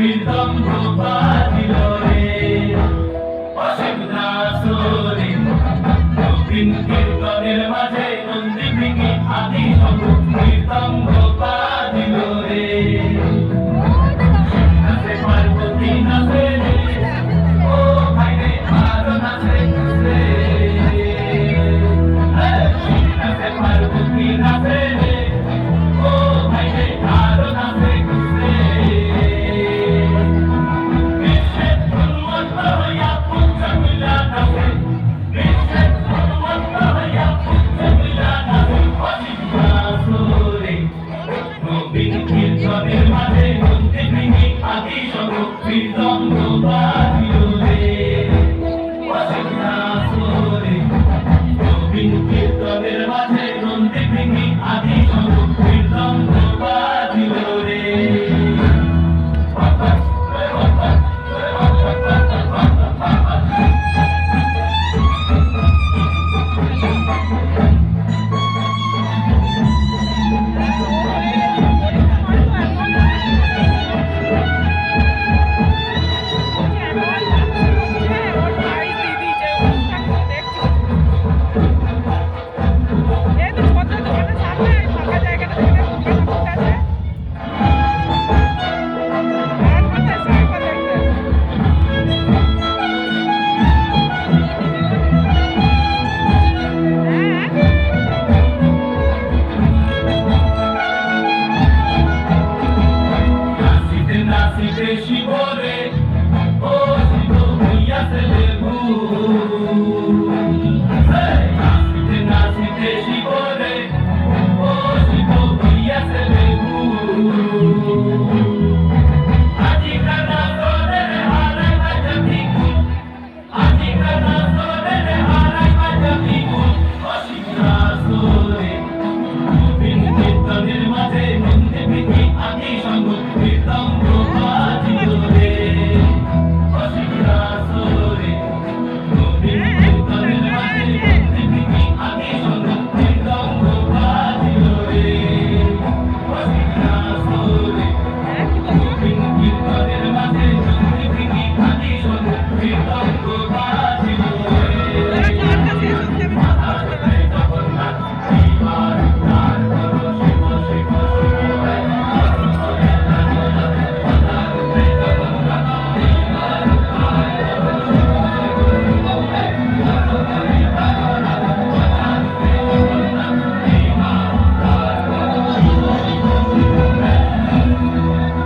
কীর্তন বাজিল রে অসীম দাসরে নবীন কীর্তনের মাঝে নন্দী ভেঙে আদি শঙ্খ কীর্তন বাজিল রে নাচে পার্বতী নাচে রে ও ভাই রে আরো নাচে রে নাচে পার্বতী নাচে রে ও ভাই রে আরো নাচে রে বিশ্বের উন্মত্ত হইয়া পুচ্ছ মিলা নাচে বিশ্বের উন্মত্ত হইয়া পুচ্ছ মিলা নাচে অসীম দাসরে নবীন কীর্তনের মাঝে নন্দী ভেঙে আদি শঙ্খ কীর্তন